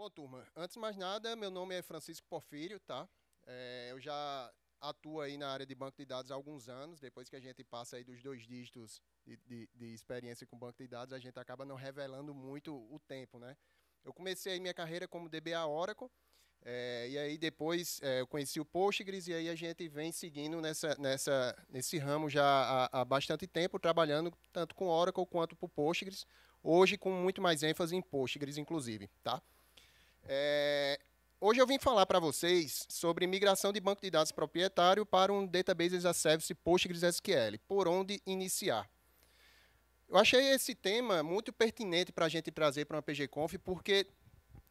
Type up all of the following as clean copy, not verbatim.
Bom, turma, antes de mais nada, meu nome é Francisco Porfírio, tá? Eu já atuo aí na área de banco de dados há alguns anos. Depois que a gente passa aí dos 2 dígitos de experiência com banco de dados, a gente acaba não revelando muito o tempo, né? Eu comecei aí minha carreira como DBA Oracle, e aí depois eu conheci o Postgres, e aí a gente vem seguindo nesse ramo já há bastante tempo, trabalhando tanto com Oracle quanto com Postgres, hoje com muito mais ênfase em Postgres, inclusive, tá? Hoje eu vim falar para vocês sobre migração de banco de dados proprietário para um Database as a Service PostgreSQL, por onde iniciar. Eu achei esse tema muito pertinente para a gente trazer para uma PGConf, porque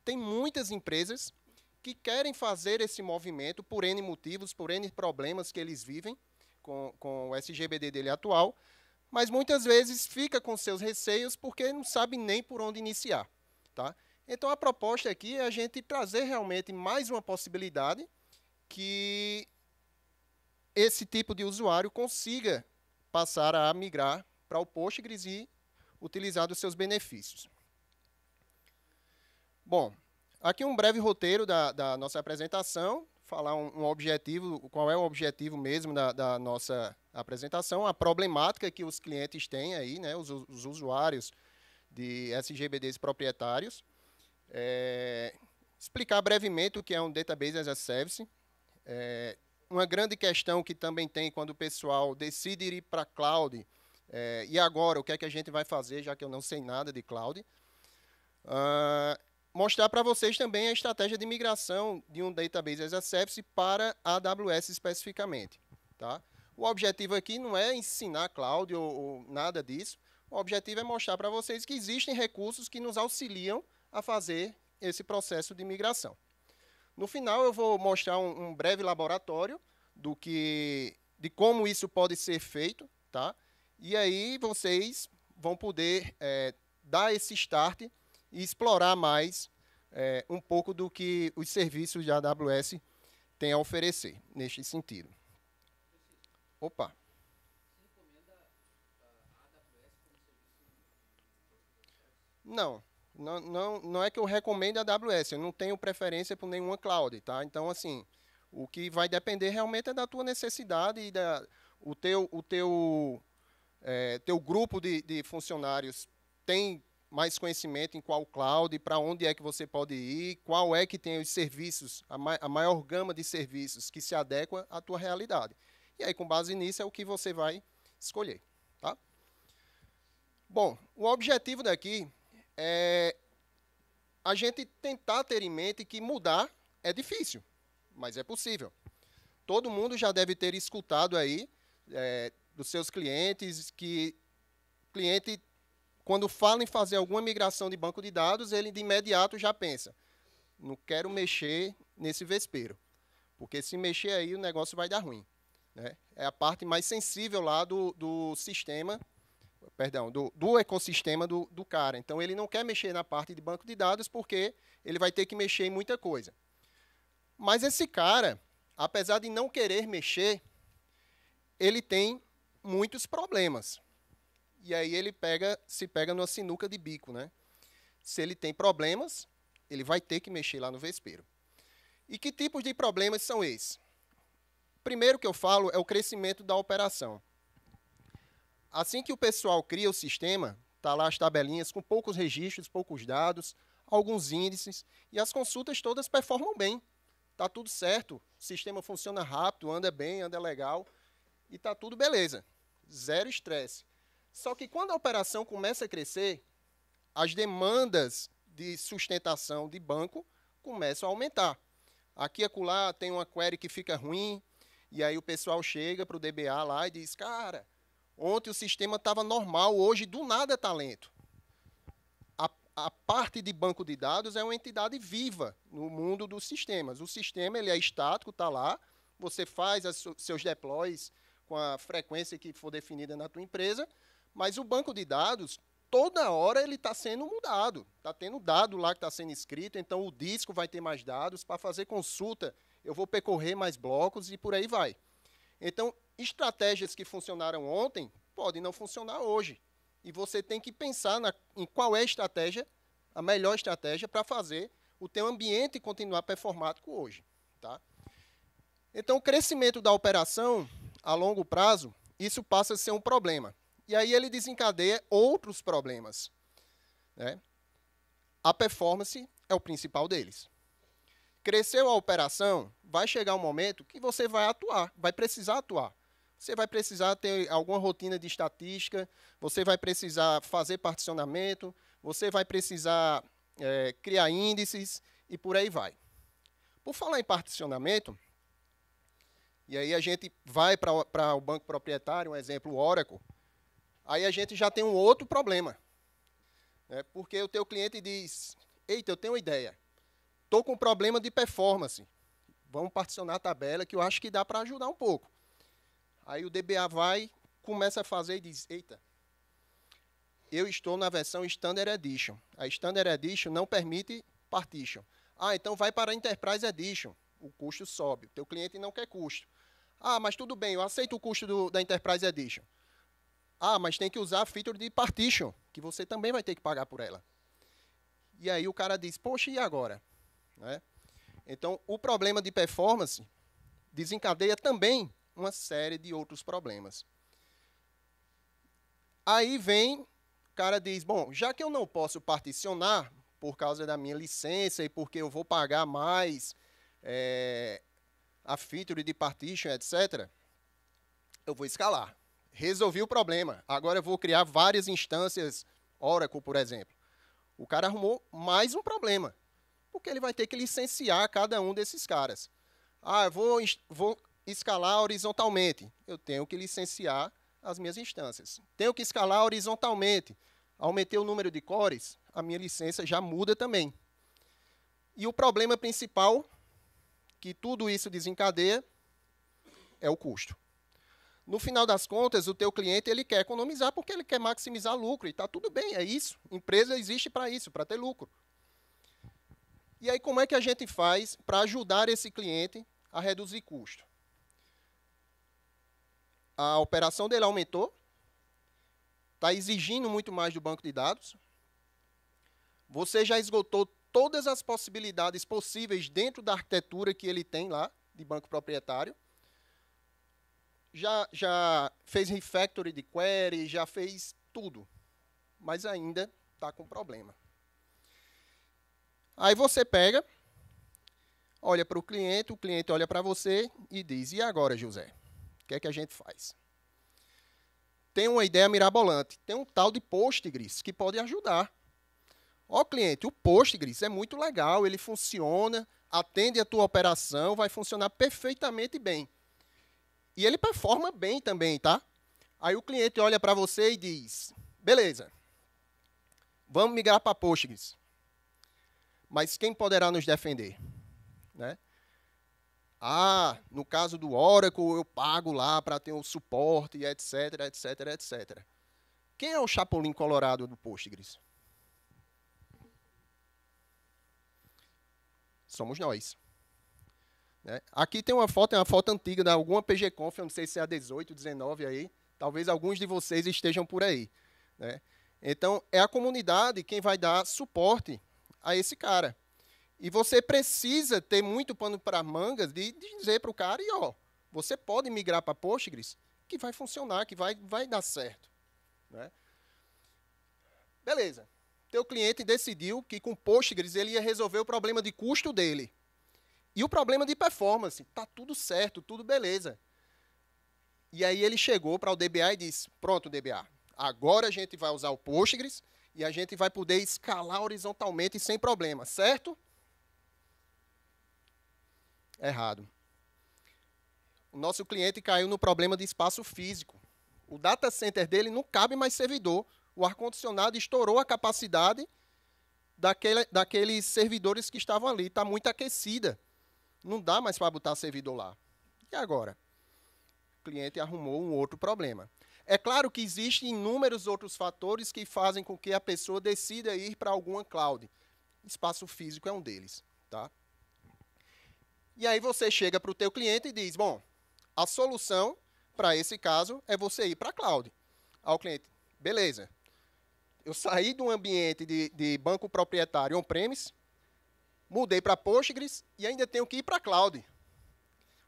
tem muitas empresas que querem fazer esse movimento por N motivos, por N problemas que eles vivem com o SGBD dele atual, mas muitas vezes fica com seus receios porque não sabe nem por onde iniciar, tá? Então, a proposta aqui é a gente trazer realmente mais uma possibilidade que esse tipo de usuário consiga passar a migrar para o Postgres e utilizar dos seus benefícios. Bom, aqui um breve roteiro da nossa apresentação, falar um objetivo, qual é o objetivo mesmo da nossa apresentação, a problemática que os clientes têm aí, né, os usuários de SGBDs proprietários. Explicar brevemente o que é um Database as a Service. Uma grande questão que também tem quando o pessoal decide ir para a cloud, e agora, o que é que a gente vai fazer, já que eu não sei nada de cloud. Mostrar para vocês também a estratégia de migração de um Database as a Service para a AWS especificamente, tá? O objetivo aqui não é ensinar cloud ou nada disso. O objetivo é mostrar para vocês que existem recursos que nos auxiliam a fazer esse processo de migração. No final, eu vou mostrar um breve laboratório de como isso pode ser feito, tá? E aí vocês vão poder dar esse start e explorar mais um pouco do que os serviços de AWS têm a oferecer neste sentido. Opa! Não é que eu recomendo a AWS, eu não tenho preferência por nenhuma cloud, tá? Então, assim, o que vai depender realmente é da tua necessidade e teu grupo de funcionários tem mais conhecimento em qual cloud, para onde é que você pode ir, qual é que tem os serviços, a maior gama de serviços que se adequa à tua realidade. E aí, com base nisso, é o que você vai escolher, tá? Bom, o objetivo daqui é a gente tentar ter em mente que mudar é difícil, mas é possível. Todo mundo já deve ter escutado aí dos seus clientes que cliente, quando fala em fazer alguma migração de banco de dados, ele de imediato já pensa, não quero mexer nesse vespeiro, porque se mexer aí o negócio vai dar ruim, né? É a parte mais sensível lá do sistema, perdão, do ecossistema do cara. Então, ele não quer mexer na parte de banco de dados porque ele vai ter que mexer em muita coisa. Mas esse cara, apesar de não querer mexer, ele tem muitos problemas. E aí ele se pega numa sinuca de bico, né? Se ele tem problemas, ele vai ter que mexer lá no vespeiro. E que tipos de problemas são esses? Primeiro que eu falo é o crescimento da operação. Assim que o pessoal cria o sistema, está lá as tabelinhas com poucos registros, poucos dados, alguns índices, e as consultas todas performam bem. Está tudo certo, o sistema funciona rápido, anda bem, anda legal, e está tudo beleza. Zero estresse. Só que quando a operação começa a crescer, as demandas de sustentação de banco começam a aumentar. Aqui e acolá tem uma query que fica ruim, e aí o pessoal chega para o DBA lá e diz, cara, ontem o sistema estava normal, hoje do nada está lento. A parte de banco de dados é uma entidade viva no mundo dos sistemas. O sistema ele é estático, está lá, você faz seus deploys com a frequência que for definida na tua empresa, mas o banco de dados, toda hora ele está sendo mudado. Está tendo dado lá que está sendo escrito, então o disco vai ter mais dados. Para fazer consulta, eu vou percorrer mais blocos e por aí vai. Então, estratégias que funcionaram ontem podem não funcionar hoje. E você tem que pensar em qual é a estratégia, a melhor estratégia para fazer o teu ambiente continuar performático hoje. Tá? Então, o crescimento da operação a longo prazo, isso passa a ser um problema. E aí ele desencadeia outros problemas. Né? A performance é o principal deles. Cresceu a operação, vai chegar um momento que você vai atuar, vai precisar atuar. Você vai precisar ter alguma rotina de estatística, você vai precisar fazer particionamento, você vai precisar criar índices e por aí vai. Por falar em particionamento, e aí a gente vai para o banco proprietário, um exemplo, o Oracle, aí a gente já tem um outro problema. Né? Porque o teu cliente diz, eita, eu tenho uma ideia, estou com um problema de performance, vamos particionar a tabela que eu acho que dá para ajudar um pouco. Aí o DBA vai, começa a fazer e diz, eita, eu estou na versão Standard Edition. A Standard Edition não permite partition. Ah, então vai para a Enterprise Edition. O custo sobe. O teu cliente não quer custo. Ah, mas tudo bem, eu aceito o custo da Enterprise Edition. Ah, mas tem que usar a feature de partition, que você também vai ter que pagar por ela. E aí o cara diz, poxa, e agora? Né? Então, o problema de performance desencadeia também uma série de outros problemas. Aí vem, o cara diz, bom, já que eu não posso particionar por causa da minha licença e porque eu vou pagar mais a feature de partition, etc., eu vou escalar. Resolvi o problema. Agora eu vou criar várias instâncias Oracle, por exemplo. O cara arrumou mais um problema, porque ele vai ter que licenciar cada um desses caras. Ah, eu vou escalar horizontalmente. Eu tenho que licenciar as minhas instâncias. Tenho que escalar horizontalmente. Aumentei o número de cores, a minha licença já muda também. E o problema principal que tudo isso desencadeia é o custo. No final das contas, o teu cliente ele quer economizar porque ele quer maximizar lucro. E está tudo bem, é isso. Empresa existe para isso, para ter lucro. E aí, como é que a gente faz para ajudar esse cliente a reduzir custo? A operação dele aumentou, está exigindo muito mais do banco de dados. Você já esgotou todas as possibilidades possíveis dentro da arquitetura que ele tem lá, de banco proprietário. Já fez refactory de query, já fez tudo, mas ainda está com problema. Aí você pega, olha para o cliente olha para você e diz, e agora, José? O que é que a gente faz? Tem uma ideia mirabolante. Tem um tal de Postgres que pode ajudar. Ó, cliente, o Postgres é muito legal, ele funciona, atende a tua operação, vai funcionar perfeitamente bem. E ele performa bem também, tá? Aí o cliente olha para você e diz, beleza, vamos migrar para Postgres. Mas quem poderá nos defender? Né? Ah, no caso do Oracle, eu pago lá para ter um suporte, etc, etc, etc. Quem é o Chapolin Colorado do Postgres? Somos nós. Né? Aqui tem uma foto antiga de alguma PGConf, eu não sei se é a 18, 19 aí. Talvez alguns de vocês estejam por aí. Né? Então, é a comunidade quem vai dar suporte a esse cara. E você precisa ter muito pano para mangas de dizer para o cara, e ó, você pode migrar para Postgres, que vai funcionar, que vai dar certo. Né? Beleza. Teu cliente decidiu que com Postgres ele ia resolver o problema de custo dele. E o problema de performance. Está tudo certo, tudo beleza. E aí ele chegou para o DBA e disse, pronto, DBA, agora a gente vai usar o Postgres e a gente vai poder escalar horizontalmente sem problema, certo? Errado. O nosso cliente caiu no problema de espaço físico. O data center dele não cabe mais servidor. O ar-condicionado estourou a capacidade daqueles servidores que estavam ali. Está muito aquecida. Não dá mais para botar servidor lá. E agora? O cliente arrumou um outro problema. É claro que existem inúmeros outros fatores que fazem com que a pessoa decida ir para alguma cloud. Espaço físico é um deles. Tá? E aí você chega para o teu cliente e diz, bom, a solução para esse caso é você ir para a cloud. Ao cliente, beleza, eu saí de um ambiente de banco proprietário on-premise, Mudei para Postgres e ainda tenho que ir para a cloud.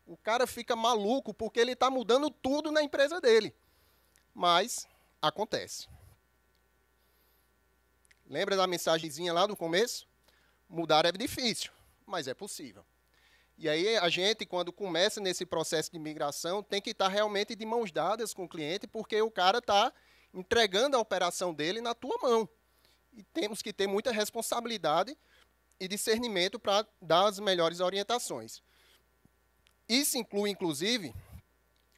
O cara fica maluco porque ele está mudando tudo na empresa dele. Mas acontece. Lembra da mensagenzinha lá do começo? Mudar é difícil, mas é possível. E aí a gente, quando começa nesse processo de migração, tem que estar realmente de mãos dadas com o cliente, porque o cara está entregando a operação dele na tua mão. E temos que ter muita responsabilidade e discernimento para dar as melhores orientações. Isso inclui, inclusive,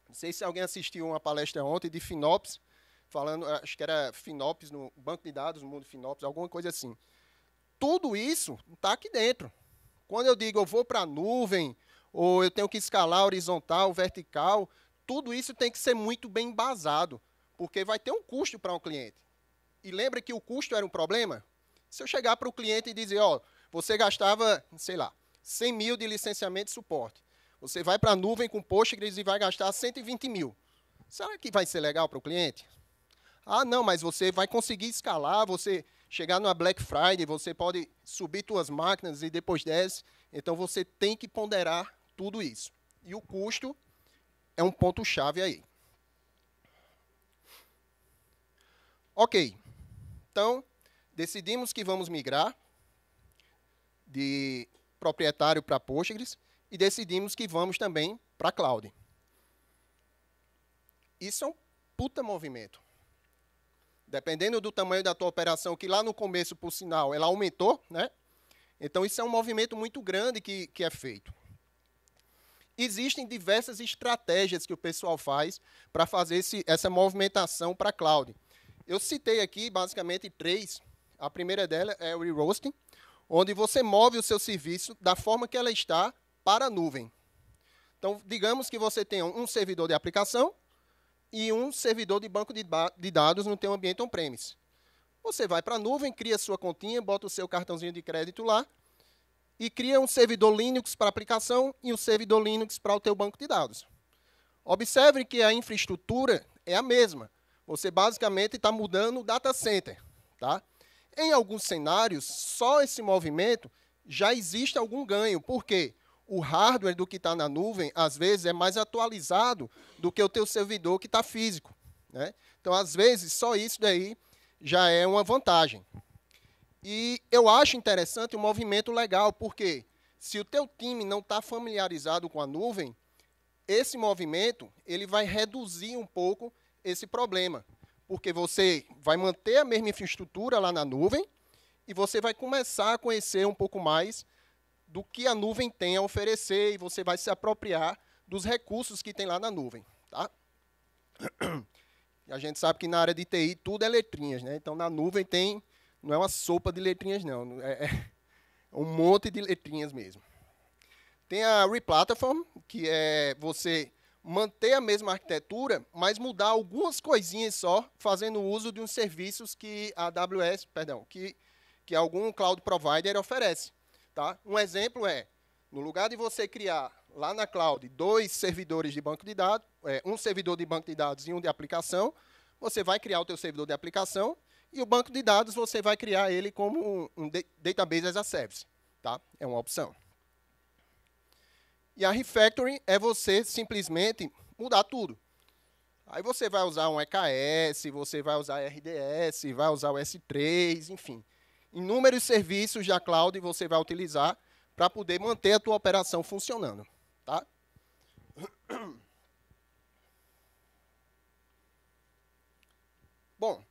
não sei se alguém assistiu uma palestra ontem de FinOps, falando, acho que era FinOps no banco de dados, no mundo FinOps, alguma coisa assim. Tudo isso está aqui dentro. Quando eu digo eu vou para a nuvem, ou eu tenho que escalar horizontal, vertical, tudo isso tem que ser muito bem embasado, porque vai ter um custo para um cliente. E lembra que o custo era um problema? Se eu chegar para o cliente e dizer, ó, você gastava, sei lá, 100 mil de licenciamento e suporte. Você vai para a nuvem com Postgres e vai gastar 120 mil. Será que vai ser legal para o cliente? Ah, não, mas você vai conseguir escalar, você chegar numa Black Friday, você pode subir suas máquinas e depois desce. Então, você tem que ponderar tudo isso. E o custo é um ponto-chave aí. Ok. Então, decidimos que vamos migrar de proprietário para Postgres e decidimos que vamos também para a cloud. Isso é um puta movimento. Dependendo do tamanho da tua operação, que lá no começo, por sinal, ela aumentou, né? Então, isso é um movimento muito grande que é feito. Existem diversas estratégias que o pessoal faz para fazer essa movimentação para a cloud. Eu citei aqui, basicamente, 3. A primeira dela é o re-hosting, onde você move o seu serviço da forma que ela está para a nuvem. Então, digamos que você tenha um servidor de aplicação e um servidor de banco de dados no teu ambiente on-premise. Você vai para a nuvem, cria sua continha, bota o seu cartãozinho de crédito lá e cria um servidor Linux para a aplicação e um servidor Linux para o teu banco de dados. Observe que a infraestrutura é a mesma. Você basicamente está mudando o data center. Tá? Em alguns cenários, só esse movimento já existe algum ganho. Por quê? O hardware do que está na nuvem, às vezes, é mais atualizado do que o teu servidor que está físico. Né? Então, às vezes, só isso daí já é uma vantagem. E eu acho interessante um movimento legal, porque se o teu time não está familiarizado com a nuvem, esse movimento ele vai reduzir um pouco esse problema. Porque você vai manter a mesma infraestrutura lá na nuvem e você vai começar a conhecer um pouco mais do que a nuvem tem a oferecer e você vai se apropriar dos recursos que tem lá na nuvem. Tá? E a gente sabe que na área de TI tudo é letrinhas, né? Então, na nuvem tem, não é uma sopa de letrinhas, não. É um monte de letrinhas mesmo. Tem a Replatform, que é você manter a mesma arquitetura, mas mudar algumas coisinhas só, fazendo uso de uns serviços que a AWS, que algum cloud provider oferece. Tá? Um exemplo é, no lugar de você criar lá na cloud 2 servidores de banco de dados, um servidor de banco de dados e um de aplicação, você vai criar o teu servidor de aplicação e o banco de dados você vai criar ele como um database as a service. Tá? É uma opção. E a refactoring é você simplesmente mudar tudo. Aí você vai usar um EKS, você vai usar RDS, vai usar o S3, enfim. Inúmeros serviços da cloud você vai utilizar para poder manter a tua operação funcionando. Tá? Bom,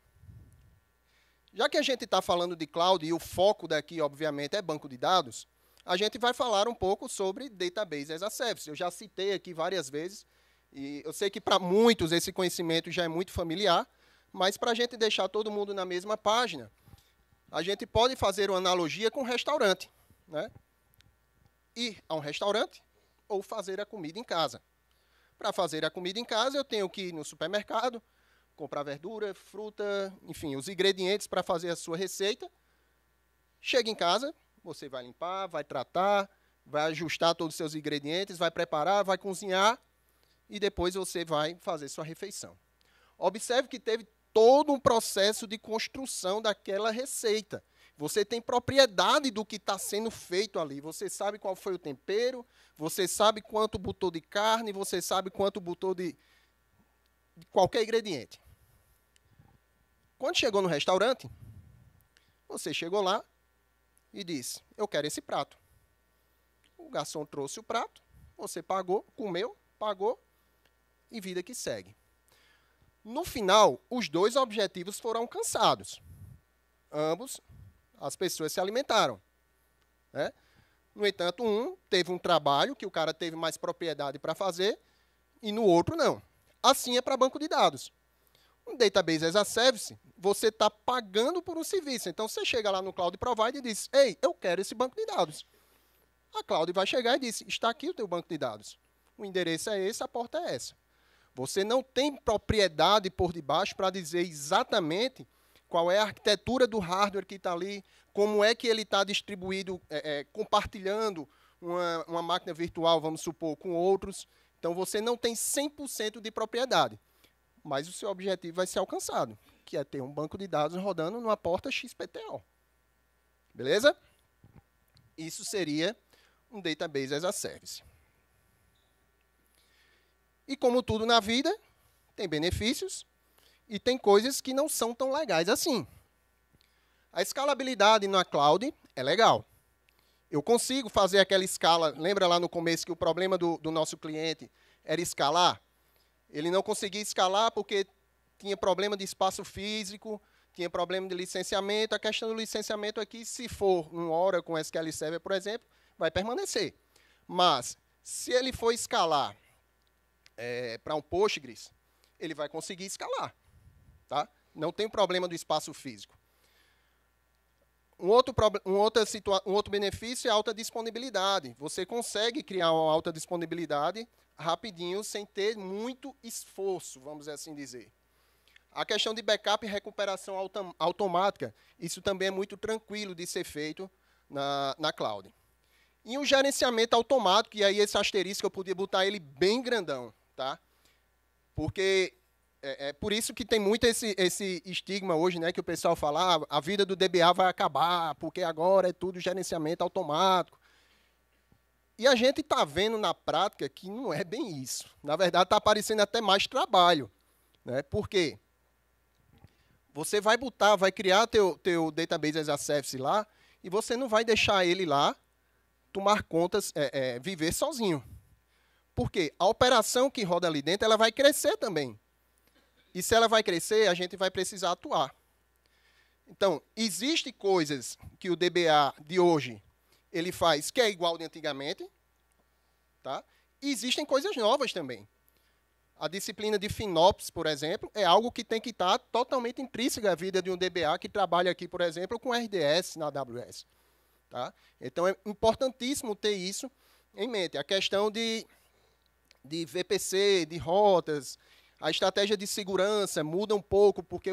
já que a gente está falando de cloud e o foco daqui, obviamente, é banco de dados, a gente vai falar um pouco sobre Database as a Service. Eu já citei aqui várias vezes, e eu sei que para muitos esse conhecimento já é muito familiar, mas para a gente deixar todo mundo na mesma página, a gente pode fazer uma analogia com um restaurante. Né? Ir a um restaurante ou fazer a comida em casa. Para fazer a comida em casa, eu tenho que ir no supermercado, comprar verdura, fruta, enfim, os ingredientes para fazer a sua receita. Chega em casa, você vai limpar, vai tratar, vai ajustar todos os seus ingredientes, vai preparar, vai cozinhar e depois você vai fazer sua refeição. Observe que teve todo um processo de construção daquela receita. Você tem propriedade do que está sendo feito ali. Você sabe qual foi o tempero, você sabe quanto botou de carne, você sabe quanto botou de qualquer ingrediente. Quando chegou no restaurante, você chegou lá e disse, eu quero esse prato. O garçom trouxe o prato, você pagou, comeu, pagou e vida que segue. No final, os dois objetivos foram alcançados. Ambos, as pessoas se alimentaram. Né? No entanto, um teve um trabalho que o cara teve mais propriedade para fazer e no outro não. Assim é para banco de dados. Um Database as a Service, você está pagando por um serviço. Então, você chega lá no Cloud Provider e diz, ei, eu quero esse banco de dados. A Cloud vai chegar e diz, está aqui o teu banco de dados. O endereço é esse, a porta é essa. Você não tem propriedade por debaixo para dizer exatamente qual é a arquitetura do hardware que está ali, como é que ele está distribuído, compartilhando uma máquina virtual, vamos supor, com outros. Então, você não tem 100% de propriedade. Mas o seu objetivo vai ser alcançado, que é ter um banco de dados rodando numa porta XPTO. Beleza? Isso seria um Database as a Service. E como tudo na vida, tem benefícios e tem coisas que não são tão legais assim. A escalabilidade na cloud é legal. Eu consigo fazer aquela escala, lembra lá no começo que o problema do nosso cliente era escalar? Ele não conseguia escalar porque tinha problema de espaço físico, tinha problema de licenciamento. A questão do licenciamento aqui, se for uma hora com SQL Server, por exemplo, vai permanecer. Mas, se ele for escalar para um Postgres, ele vai conseguir escalar. Tá? Não tem problema do espaço físico. Um outro benefício é a alta disponibilidade. Você consegue criar uma alta disponibilidade rapidinho, sem ter muito esforço, vamos assim dizer. A questão de backup e recuperação automática, isso também é muito tranquilo de ser feito na cloud. E o gerenciamento automático, e aí esse asterisco eu podia botar ele bem grandão, tá? Porque é por isso que tem muito esse estigma hoje, né, que o pessoal fala, a vida do DBA vai acabar, porque agora é tudo gerenciamento automático. E a gente está vendo na prática que não é bem isso. Na verdade, está aparecendo até mais trabalho. Né? Por quê? Você vai criar teu Database as a Service lá, e você não vai deixar ele lá tomar contas, viver sozinho. Por quê? A operação que roda ali dentro, ela vai crescer também. E se ela vai crescer, a gente vai precisar atuar. Então, existem coisas que o DBA de hoje ele faz que é igual de antigamente. Tá? E existem coisas novas também. A disciplina de FinOps, por exemplo, é algo que tem que estar totalmente intrínseca à vida de um DBA que trabalha aqui, por exemplo, com RDS na AWS. Tá? Então, é importantíssimo ter isso em mente. A questão de VPC, de rotas, a estratégia de segurança muda um pouco, porque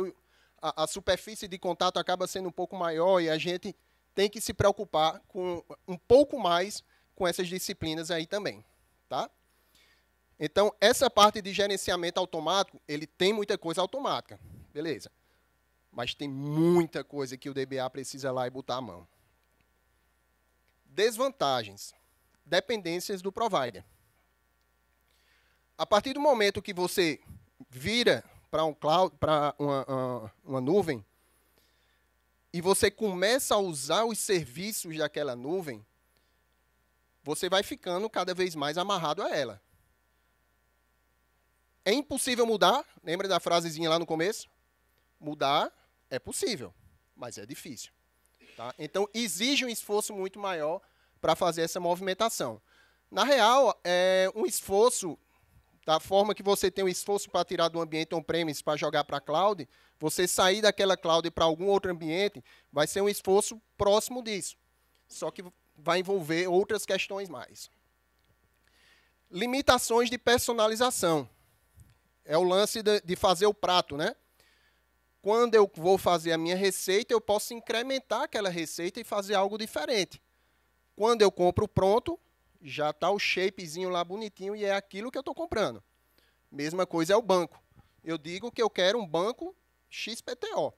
a superfície de contato acaba sendo um pouco maior e a gente tem que se preocupar com um pouco mais com essas disciplinas aí também. Tá? Então, essa parte de gerenciamento automático, ele tem muita coisa automática. Beleza. Mas tem muita coisa que o DBA precisa lá e botar a mão. Desvantagens. Dependências do provider. A partir do momento que você vira para um cloud, para uma nuvem, e você começa a usar os serviços daquela nuvem, você vai ficando cada vez mais amarrado a ela. É impossível mudar? Lembra da frasezinha lá no começo? Mudar é possível, mas é difícil. Tá? Então, exige um esforço muito maior para fazer essa movimentação. Na real, é um esforço, da forma que você tem um esforço para tirar do ambiente on-premise para jogar para a cloud, você sair daquela cloud para algum outro ambiente, vai ser um esforço próximo disso. Só que vai envolver outras questões mais. Limitações de personalização. É o lance de fazer o prato, né? Quando eu vou fazer a minha receita, eu posso incrementar aquela receita e fazer algo diferente. Quando eu compro pronto, já está o shapezinho lá bonitinho e é aquilo que eu estou comprando. Mesma coisa é o banco. Eu digo que eu quero um banco XPTO.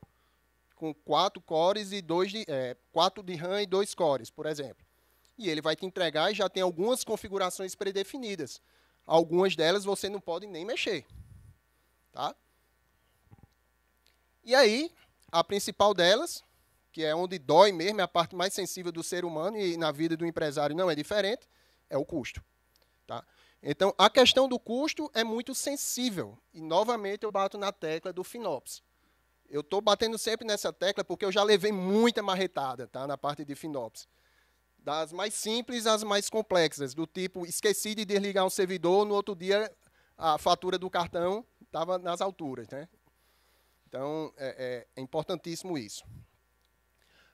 com 4 cores e 4 de RAM e 2 cores, por exemplo. E ele vai te entregar e já tem algumas configurações predefinidas. Algumas delas você não pode nem mexer. Tá? E aí, a principal delas, que é onde dói mesmo, é a parte mais sensível do ser humano e na vida do empresário não é diferente, é o custo. Tá? Então, a questão do custo é muito sensível. E, novamente, eu bato na tecla do FinOps. Eu estou batendo sempre nessa tecla porque eu já levei muita marretada, tá, na parte de FinOps. Das mais simples às mais complexas, do tipo, esqueci de desligar um servidor, no outro dia a fatura do cartão estava nas alturas. Né? Então, é importantíssimo isso.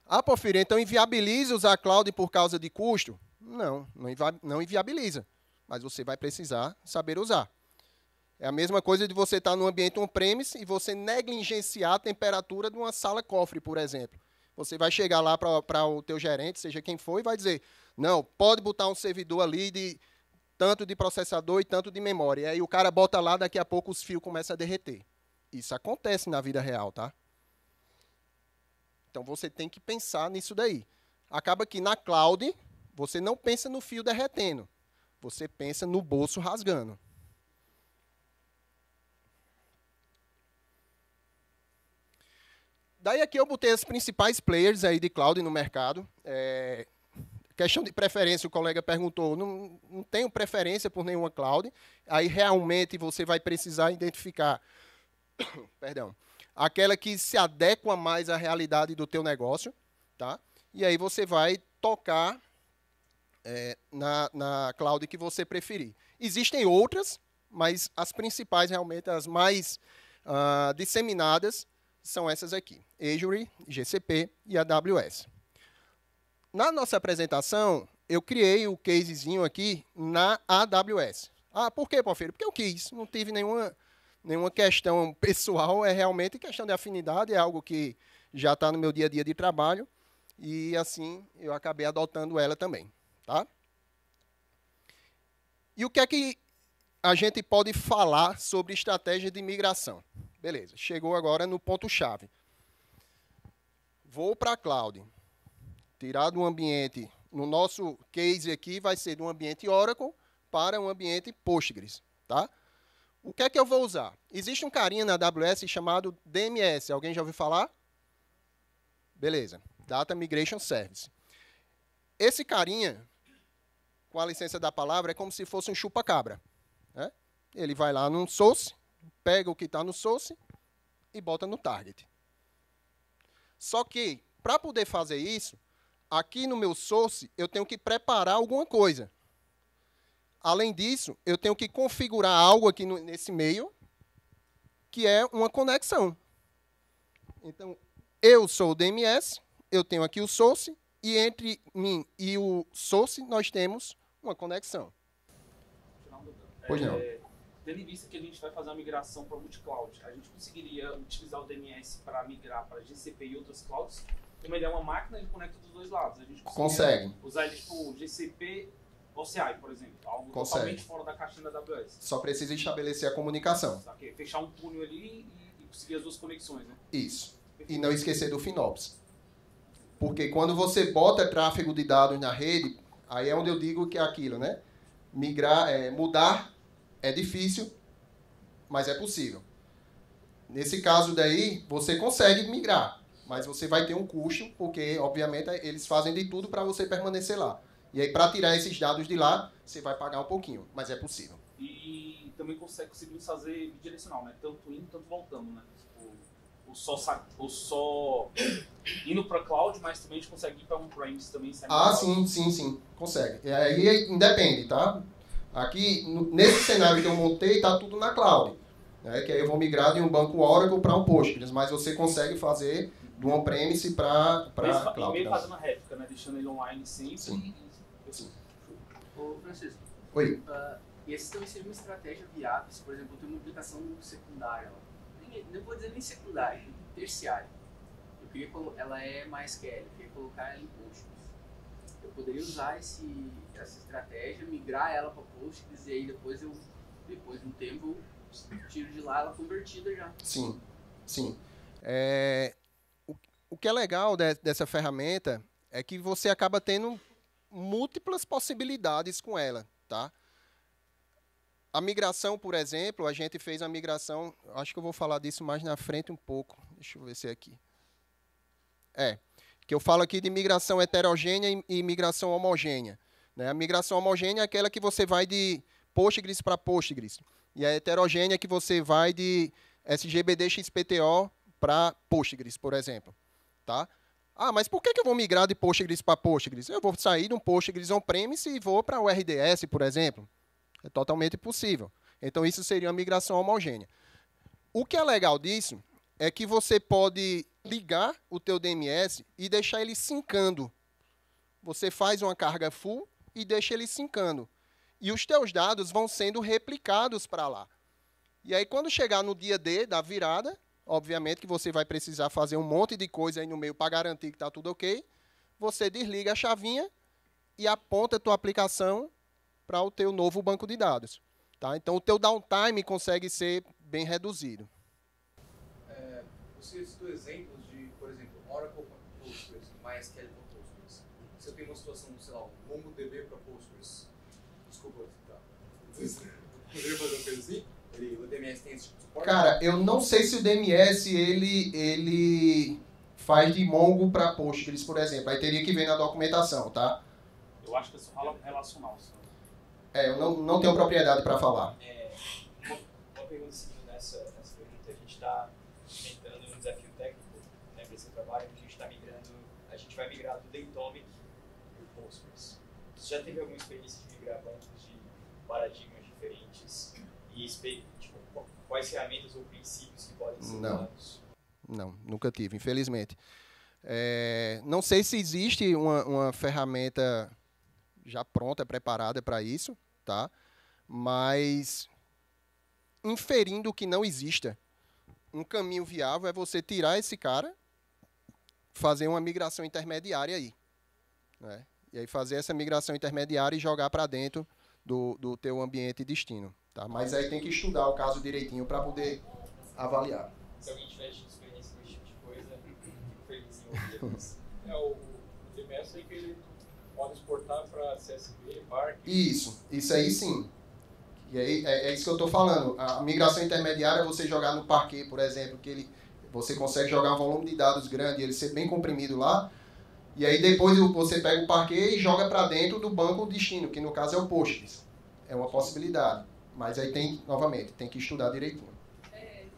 Ah, Porfírio, então inviabiliza usar cloud por causa de custo? Não inviabiliza, mas você vai precisar saber usar. É a mesma coisa de você estar num ambiente on-premise e você negligenciar a temperatura de uma sala cofre, por exemplo. Você vai chegar lá para o teu gerente, seja quem for, e vai dizer, não, pode botar um servidor ali de tanto de processador e tanto de memória. E aí o cara bota lá, daqui a pouco os fios começam a derreter. Isso acontece na vida real, tá? Então você tem que pensar nisso daí. Acaba que na cloud, você não pensa no fio derretendo. Você pensa no bolso rasgando. Daí aqui eu botei as principais players aí de cloud no mercado. Questão de preferência, o colega perguntou, não tenho preferência por nenhuma cloud. Aí realmente você vai precisar identificar, perdão, aquela que se adequa mais à realidade do teu negócio, tá? E aí você vai tocar na cloud que você preferir. Existem outras, mas as principais realmente, as mais disseminadas, são essas aqui, Azure, GCP e AWS. Na nossa apresentação, eu criei o casezinho aqui na AWS. Ah, por quê, Porfírio? Porque eu quis, não tive nenhuma questão pessoal, é realmente questão de afinidade, é algo que já está no meu dia a dia de trabalho, e assim eu acabei adotando ela também. Tá? E o que é que a gente pode falar sobre estratégia de migração? Beleza, chegou agora no ponto-chave. Vou para a cloud. Tirar do ambiente, no nosso case aqui, vai ser de um ambiente Oracle para um ambiente Postgres. Tá? O que é que eu vou usar? Existe um carinha na AWS chamado DMS. Alguém já ouviu falar? Beleza. Data Migration Service. Esse carinha, com a licença da palavra, é como se fosse um chupa-cabra. Né? Ele vai lá no source, pega o que está no source e bota no target. Só que, para poder fazer isso, aqui no meu source, eu tenho que preparar alguma coisa. Além disso, eu tenho que configurar algo aqui nesse meio, que é uma conexão. Então, eu sou o DMS, eu tenho aqui o source, e entre mim e o source, nós temos uma conexão. Pois não. Tendo em vista que a gente vai fazer uma migração para multi-cloud, a gente conseguiria utilizar o DNS para migrar para GCP e outras clouds? Como ele é uma máquina, ele conecta dos dois lados. A gente consegue usar ele tipo GCP OCI, por exemplo, algo totalmente fora da caixinha da AWS. Só precisa estabelecer a comunicação. Fechar um túnel ali e conseguir as duas conexões, né? Isso. E não esquecer do FinOps. Porque quando você bota tráfego de dados na rede, aí é onde eu digo que é aquilo, né? Mudar é difícil, mas é possível. Nesse caso daí, você consegue migrar, mas você vai ter um custo, porque, obviamente, eles fazem de tudo para você permanecer lá. E aí, para tirar esses dados de lá, você vai pagar um pouquinho, mas é possível. E também conseguimos fazer bidirecional, né? Tanto indo, tanto voltando, né? O só indo para cloud, mas também a gente consegue ir para on-premise também. Sim, consegue. E aí independe, tá? Aqui, nesse cenário que eu montei, está tudo na cloud. Né? Que aí eu vou migrar de um banco Oracle para um Postgres, mas você consegue fazer do on-premise para cloud. Meio fazendo a réplica, né? Deixando ele online sempre. Sim. Ô, Francisco. Oi. E essa também seria uma estratégia viável, se, por exemplo, eu tenho uma aplicação secundária, não vou dizer nem secundária, terciária. Ela é MySQL, eu queria colocar ela em Postgres. Eu poderia usar essa estratégia, migrar ela para Postgres e aí depois de um tempo, eu tiro de lá ela convertida já. Sim. o que é legal dessa ferramenta é que você acaba tendo múltiplas possibilidades com ela, tá? A migração, por exemplo, a gente fez a migração, acho que eu vou falar disso mais na frente um pouco. Deixa eu ver se é aqui. Que eu falo aqui de migração heterogênea e migração homogênea. Né? A migração homogênea é aquela que você vai de Postgres para Postgres. E a heterogênea é que você vai de SGBD XPTO para Postgres, por exemplo. Tá? Ah, mas por que eu vou migrar de Postgres para Postgres? Eu vou sair de um Postgres on-premise e vou para o RDS, por exemplo. É totalmente possível. Então, isso seria uma migração homogênea. O que é legal disso é que você pode ligar o teu DMS e deixar ele sincando. Você faz uma carga full e deixa ele sincando. E os teus dados vão sendo replicados para lá. E aí, quando chegar no dia D da virada, obviamente que você vai precisar fazer um monte de coisa aí no meio para garantir que está tudo ok. Você desliga a chavinha e aponta a tua aplicação para o teu novo banco de dados. Tá? Então, o teu downtime consegue ser bem reduzido. Você citou exemplos de, por exemplo, Oracle para Postgres, MySQL para Postgres. Se eu tenho uma situação, sei lá, um MongoDB para Postgres, desculpa, tá. Poderia fazer uma coisa assim? O DMS tem esse tipo de suporte? Cara, eu não sei se o DMS ele faz de Mongo para Postgres, por exemplo. Aí teria que ver na documentação, tá? Eu acho que é só relacional. Eu não tenho propriedade para falar. Uma pergunta seguindo nessa pergunta, a gente está enfrentando um desafio técnico, né, para esse trabalho, que a gente vai migrar do Datomic para o Postgres. Você já teve alguma experiência de migrar bancos de paradigmas diferentes? E tipo, quais ferramentas ou princípios que podem ser usados? Não, nunca tive, infelizmente. Não sei se existe uma ferramenta já pronta, preparada para isso, tá? Mas, inferindo que não exista, um caminho viável é você tirar esse cara, fazer uma migração intermediária aí. Né? E aí fazer essa migração intermediária e jogar para dentro do teu ambiente destino. Tá? Mas aí tem que estudar o caso direitinho para poder avaliar. Se alguém tiver experiência com esse tipo de coisa, fico feliz em ouvir isso. O DMS aí que ele pode exportar para CSV, Park. Isso aí sim. E aí é isso que eu estou falando. A migração intermediária é você jogar no Parquet, por exemplo, que você consegue jogar um volume de dados grande, ele ser bem comprimido lá, e aí depois você pega o Parquet e joga para dentro do banco destino, que no caso é o Postgres. É uma possibilidade. Mas aí novamente, tem que estudar direitinho.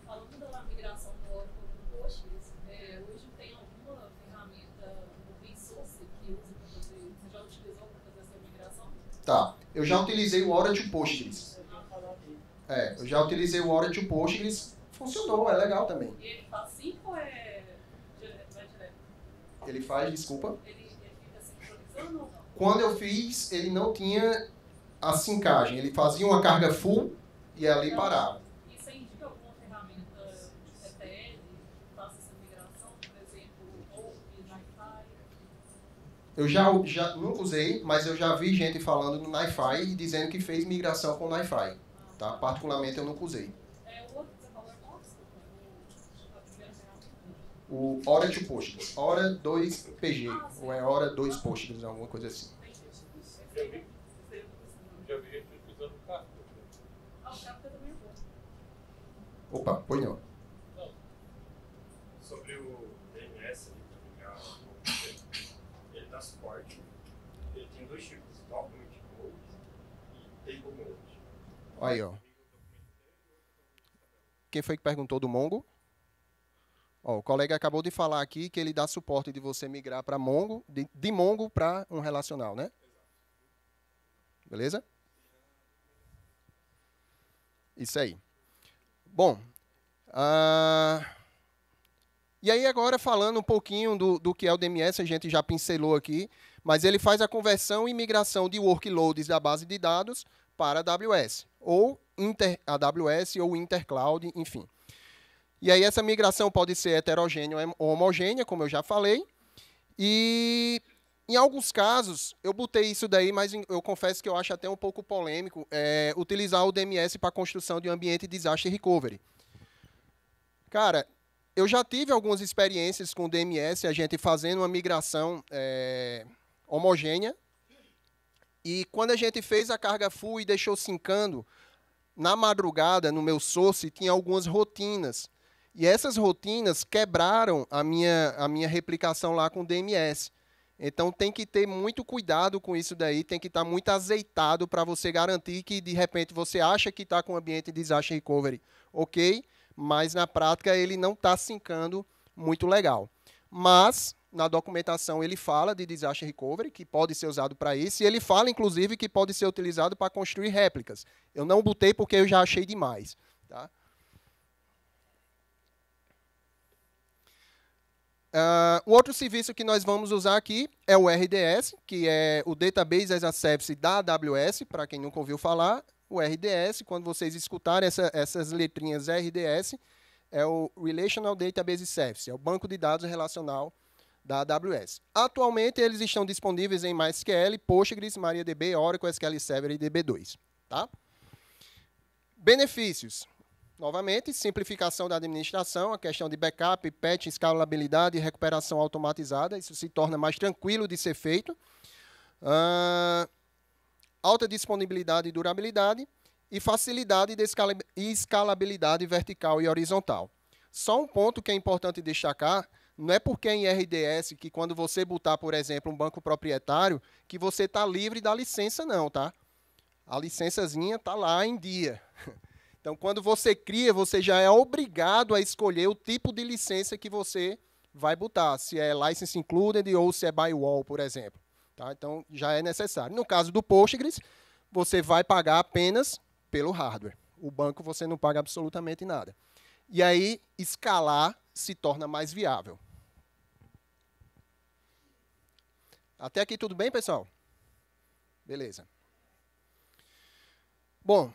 Falando da migração do Oracle para o Postgres, hoje tem alguma ferramenta open source que usa para fazer, você já utilizou para fazer essa migração? Tá, eu já utilizei o Oracle Postgres. Eu já utilizei o Oracle Postgres, funcionou, é legal também. E ele faz sync ou vai direto? Ele faz, desculpa. Ele fica sincronizando ou não? Quando eu fiz, ele não tinha a sincagem. Ele fazia uma carga full e ali parava. E você indica alguma ferramenta de ETL que faça essa migração, por exemplo, ou NiFi? Eu já nunca usei, mas eu já vi gente falando no NiFi e dizendo que fez migração com o NiFi. Tá? Particularmente eu nunca usei. O outro que você falou é qual? A primeira ferramenta? O Oracle Postgres. Ora 2 PG. Ou é Ora 2 Postgres, alguma coisa assim. Já vi gente utilizando o Kafka. O Kafka também é bom. Opa, pois não. Sobre o DNS, ele dá suporte. Ele tem dois tipos, Document Mode e Table Mode. Aí, ó. Quem foi que perguntou do Mongo? Ó, o colega acabou de falar aqui que ele dá suporte de você migrar para Mongo, de Mongo para um relacional, né? Beleza? Isso aí. Bom, e aí agora falando um pouquinho do que é o DMS, a gente já pincelou aqui, mas ele faz a conversão e migração de workloads da base de dados para AWS, ou AWS ou Intercloud, enfim. E aí essa migração pode ser heterogênea ou homogênea, como eu já falei, e em alguns casos, eu botei isso daí, mas eu confesso que eu acho até um pouco polêmico, utilizar o DMS para a construção de um ambiente de disaster recovery. Cara, eu já tive algumas experiências com o DMS, a gente fazendo uma migração homogênea. E quando a gente fez a carga full e deixou sincando, na madrugada, no meu source, tinha algumas rotinas. E essas rotinas quebraram a minha replicação lá com o DMS. Então, tem que ter muito cuidado com isso daí, tem que estar muito azeitado para você garantir que, de repente, você acha que está com o ambiente de disaster recovery ok, mas, na prática, ele não está sincando muito legal. Mas, na documentação, ele fala de disaster recovery, que pode ser usado para isso, e ele fala, inclusive, que pode ser utilizado para construir réplicas. Eu não botei porque eu já achei demais. Tá? O outro serviço que nós vamos usar aqui é o RDS, que é o Database as a Service da AWS, para quem nunca ouviu falar. O RDS, quando vocês escutarem essas letrinhas RDS, é o Relational Database Service, é o banco de dados relacional da AWS. Atualmente, eles estão disponíveis em MySQL, Postgres, MariaDB, Oracle, SQL Server e DB2. Tá? Benefícios. Novamente, simplificação da administração, a questão de backup, patch, escalabilidade e recuperação automatizada. Isso se torna mais tranquilo de ser feito. Alta disponibilidade e durabilidade. E facilidade de escalabilidade vertical e horizontal. Só um ponto que é importante destacar, não é porque em RDS que quando você botar, por exemplo, um banco proprietário, que você está livre da licença não, tá? A licençazinha está lá em dia. Então, quando você cria, você já é obrigado a escolher o tipo de licença que você vai botar, se é License Included ou se é by wall, por exemplo. Tá? Então, já é necessário. No caso do Postgres, você vai pagar apenas pelo hardware. O banco você não paga absolutamente nada. E aí, escalar se torna mais viável. Até aqui tudo bem, pessoal? Beleza. Bom,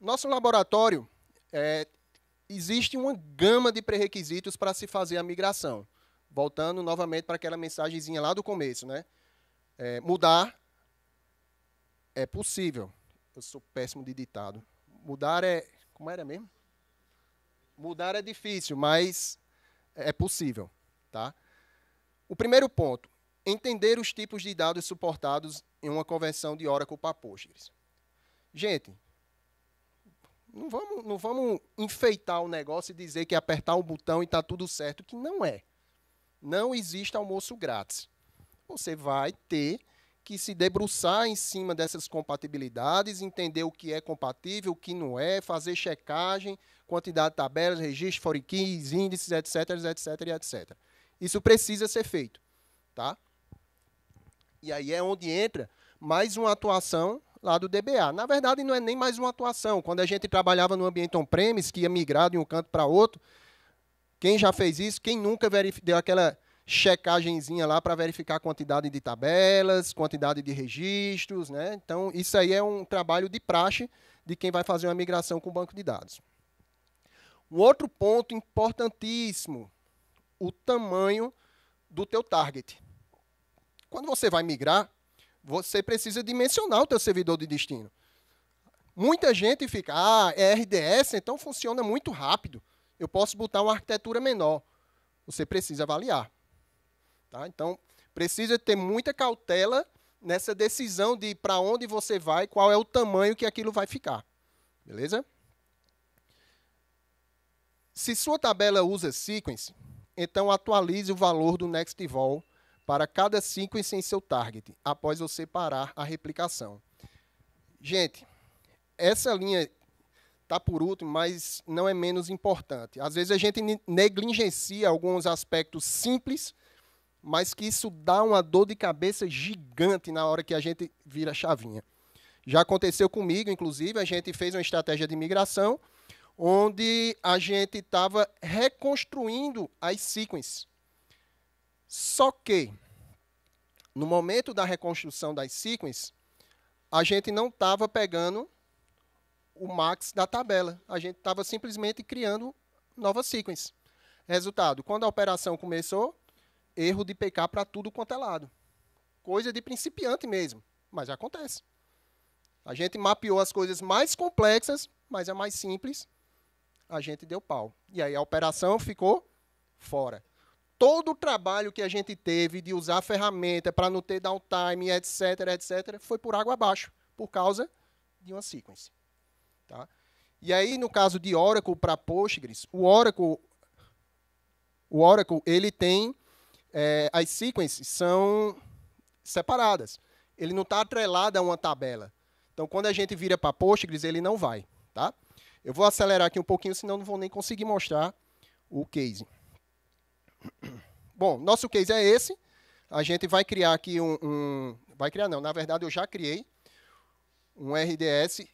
nosso laboratório, existe uma gama de pré-requisitos para se fazer a migração. Voltando novamente para aquela mensagenzinha lá do começo, né? Mudar é possível. Eu sou péssimo de ditado. Mudar é... Como era mesmo? Mudar é difícil, mas é possível. Tá? O primeiro ponto, entender os tipos de dados suportados em uma conversão de Oracle para Postgres. Gente, não vamos enfeitar o negócio e dizer que apertar um botão e está tudo certo, que não é. Não existe almoço grátis. Você vai ter que se debruçar em cima dessas compatibilidades, entender o que é compatível, o que não é, fazer checagem, quantidade de tabelas, registros, foreign keys, índices, etc, etc, etc. Isso precisa ser feito. Tá? E aí é onde entra mais uma atuação lá do DBA. Na verdade, não é nem mais uma atuação. Quando a gente trabalhava no ambiente on-premise, que ia migrar de um canto para outro, quem já fez isso, quem nunca deu aquela checagenzinha lá para verificar a quantidade de tabelas, quantidade de registros, né? Então, isso aí é um trabalho de praxe de quem vai fazer uma migração com o banco de dados. Um outro ponto importantíssimo, o tamanho do teu target. Quando você vai migrar, você precisa dimensionar o teu servidor de destino. Muita gente fica, é RDS, então funciona muito rápido. Eu posso botar uma arquitetura menor. Você precisa avaliar. Tá? Então, precisa ter muita cautela nessa decisão de para onde você vai, qual é o tamanho que aquilo vai ficar. Beleza? Se sua tabela usa sequence, então atualize o valor do NextEvol para cada sequence em seu target, após você parar a replicação. Gente, essa linha está por último, mas não é menos importante. Às vezes a gente negligencia alguns aspectos simples, mas que isso dá uma dor de cabeça gigante na hora que a gente vira a chavinha. Já aconteceu comigo, inclusive, a gente fez uma estratégia de migração, onde a gente estava reconstruindo as sequences. Só que, no momento da reconstrução das sequences, a gente não estava pegando o max da tabela. A gente estava simplesmente criando novas sequences. Resultado, quando a operação começou, erro de PK para tudo quanto é lado. Coisa de principiante mesmo, mas acontece. A gente mapeou as coisas mais complexas, mas a mais simples a gente deu pau. E aí a operação ficou fora. Todo o trabalho que a gente teve de usar a ferramenta para não ter downtime, etc., etc., foi por água abaixo, por causa de uma sequence. Tá? E aí, no caso de Oracle para Postgres, o Oracle ele tem, as sequences são separadas. Ele não está atrelado a uma tabela. Então, quando a gente vira para Postgres, ele não vai. Tá? Eu vou acelerar aqui um pouquinho, senão não vou nem conseguir mostrar o case. Bom, nosso case é esse. A gente vai criar aqui vai criar não, na verdade eu já criei um RDS.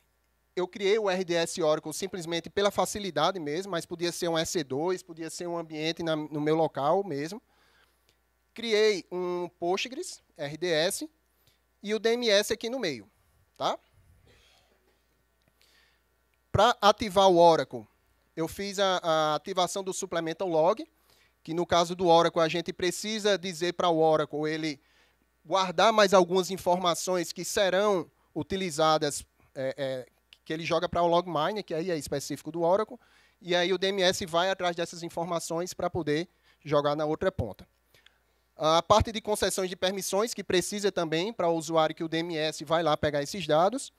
Eu criei o RDS Oracle simplesmente pela facilidade mesmo, mas podia ser um EC2, podia ser um ambiente no meu local mesmo. Criei um Postgres RDS e o DMS aqui no meio. Tá? Para ativar o Oracle, eu fiz a ativação do Supplemental Log, que no caso do Oracle a gente precisa dizer para o Oracle ele guardar mais algumas informações que serão utilizadas, que ele joga para o Logminer, que aí é específico do Oracle, e aí o DMS vai atrás dessas informações para poder jogar na outra ponta. A parte de concessões de permissões, que precisa também para o usuário que o DMS vai lá pegar esses dados,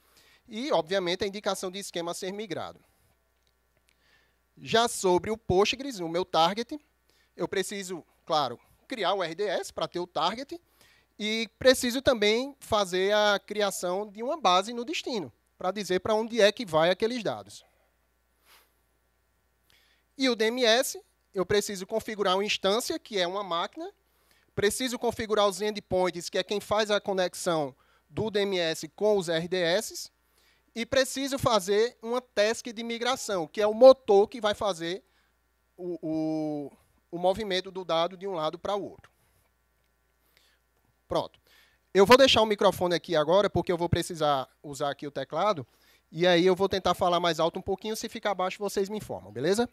e, obviamente, a indicação de esquema a ser migrado. Já sobre o Postgres, o meu target, eu preciso, claro, criar o RDS para ter o target e preciso também fazer a criação de uma base no destino, para dizer para onde é que vai aqueles dados. E o DMS, eu preciso configurar uma instância, que é uma máquina, preciso configurar os endpoints, que é quem faz a conexão do DMS com os RDS, e preciso fazer uma task de migração, que é o motor que vai fazer o movimento do dado de um lado para o outro. Pronto. Eu vou deixar o microfone aqui agora, porque eu vou precisar usar aqui o teclado, e aí eu vou tentar falar mais alto um pouquinho, se ficar baixo vocês me informam, beleza?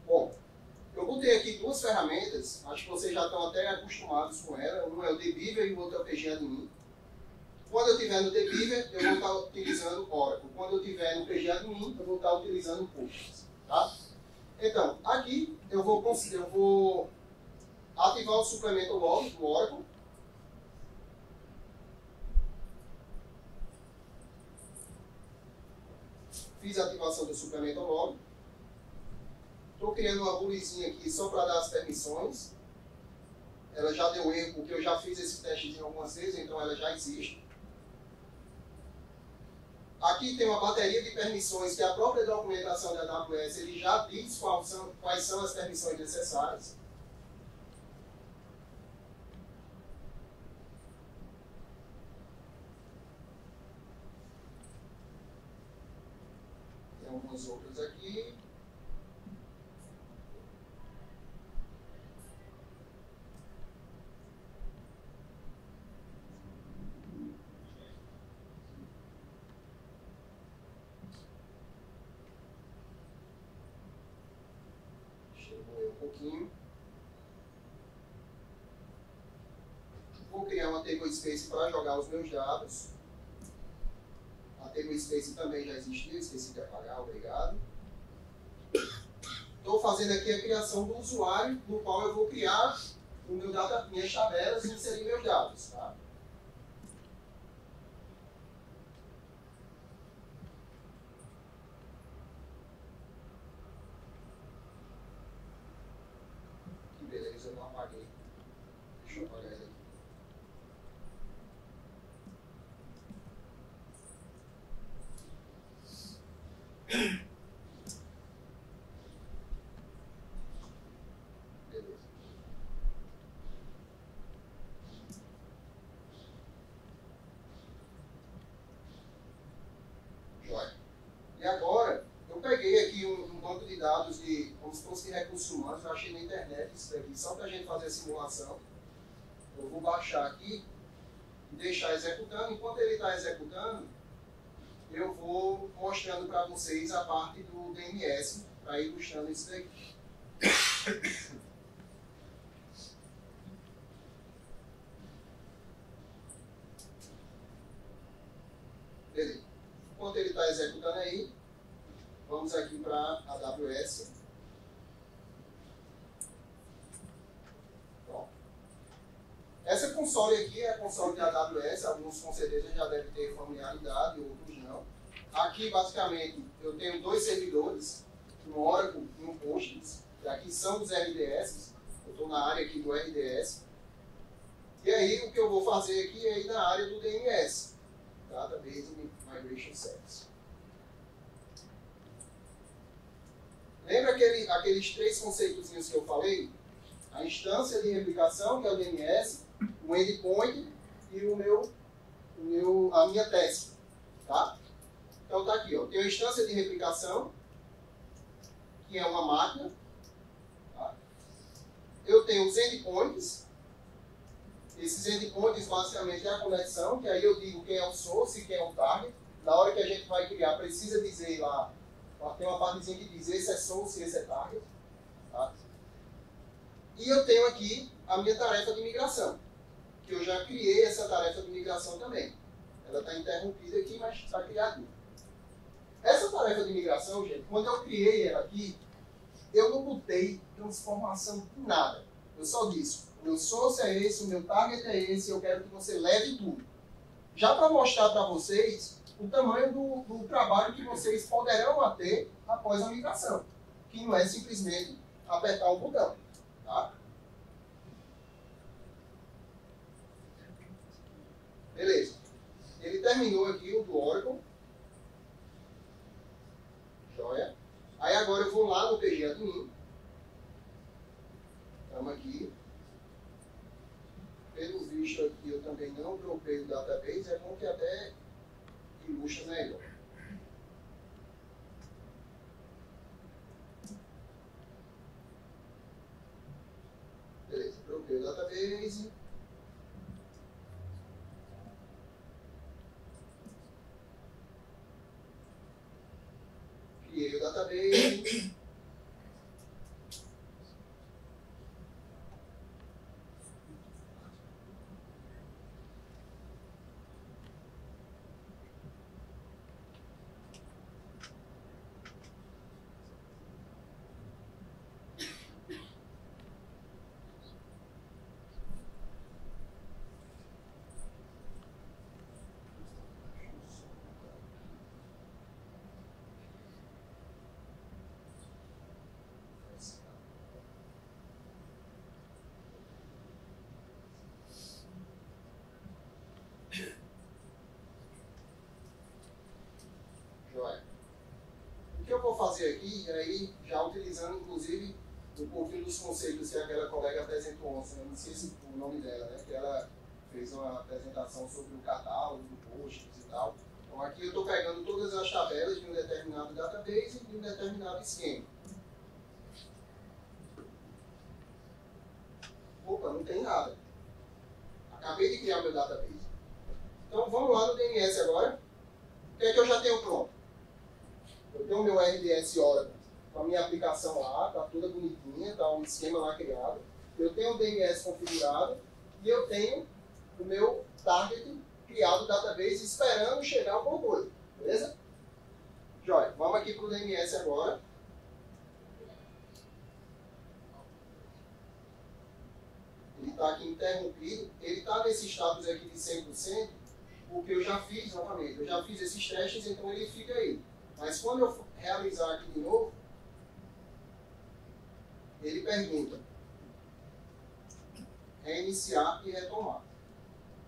Bom, eu botei aqui duas ferramentas, acho que vocês já estão até acostumados com ela, um é o Dbeaver e o outro é o PGAdmin. Quando eu estiver no Dbeaver, eu vou estar utilizando Oracle. Quando eu estiver no PGAdmin, eu vou estar utilizando Postgres. Tá? Então, aqui eu vou ativar o suplemento log do Oracle. Fiz a ativação do suplemento log. Estou criando uma bulizinha aqui só para dar as permissões. Ela já deu erro, porque eu já fiz esse testezinho algumas vezes, então ela já existe. Aqui tem uma bateria de permissões que a própria documentação da AWS ele já diz quais são as permissões necessárias. Tem algumas outras aqui. Vou criar uma table space para jogar os meus dados. A table space também já existia, esqueci de apagar, obrigado. Estou fazendo aqui a criação do usuário, no qual eu vou criar o meu minhas tabelas e inserir meus dados. Tá? Que beleza, eu não apaguei. Deixa eu apagar isso aqui. Beleza. Joia. E agora, eu peguei aqui um banco de dados como se fosse de recursos humanos, eu achei na internet isso daqui, só para a gente fazer a simulação. Eu vou baixar aqui e deixar executando. Enquanto ele está executando, eu vou mostrando para vocês a parte do DMS, para ir ilustrando isso daqui. Vamos aqui para a AWS. Pronto. Essa console aqui é a console da AWS, alguns com certeza já devem ter familiaridade, outros não. Aqui, basicamente, eu tenho dois servidores, um Oracle e um Postgres, e aqui são os RDS, eu estou na área aqui do RDS. E aí, o que eu vou fazer aqui é ir na área do DNS, Database Migration Service. Lembra aqueles três conceitozinhos que eu falei? A instância de replicação, que é o DNS, o endpoint e a minha task. Tá? Então tá aqui, ó. Tem a instância de replicação, que é uma máquina. Tá? Eu tenho os endpoints. Esses endpoints basicamente é a conexão, que aí eu digo quem é o source e quem é o target. Na hora que a gente vai criar, precisa dizer lá, tem uma partezinha que diz esse é source e esse é target. Tá? E eu tenho aqui a minha tarefa de migração, que eu já criei essa tarefa de migração também. Ela está interrompida aqui, mas está criada. Essa tarefa de migração, gente, quando eu criei ela aqui, eu não botei transformação em nada. Eu só disse, o meu source é esse, o meu target é esse, eu quero que você leve tudo. Já para mostrar para vocês o tamanho do trabalho que vocês poderão ter após a migração, que não é simplesmente apertar um botão. Tá? Beleza. Ele terminou aqui o do Oracle. Joia. Aí agora eu vou lá no PG Admin. Estamos aqui. Pelo visto aqui eu também não dropei o database, é bom que até ilustra melhor. Beleza, dropei o database. Criei o database. O que eu vou fazer aqui, aí, já utilizando inclusive um pouquinho dos conceitos que aquela colega apresentou ontem, eu não esqueci o nome dela, né? Que ela fez uma apresentação sobre o catálogo do Postgres e tal. Então aqui eu estou pegando todas as tabelas de um determinado database e de um determinado esquema. Opa, não tem nada. Acabei de criar meu database. Então vamos lá no DNS agora. O que é que eu já tenho pronto? Eu tenho o meu RDS Oracle com a minha aplicação lá, está toda bonitinha, está um esquema lá criado. Eu tenho o DNS configurado e eu tenho o meu target criado, database, esperando chegar alguma coisa. Beleza? Jóia, vamos aqui para o DNS agora. Ele está aqui interrompido. Ele está nesse status aqui de 100%, porque eu já fiz, novamente, eu já fiz esses testes, então ele fica aí. Mas quando eu realizar aqui de novo, ele pergunta reiniciar e retomar.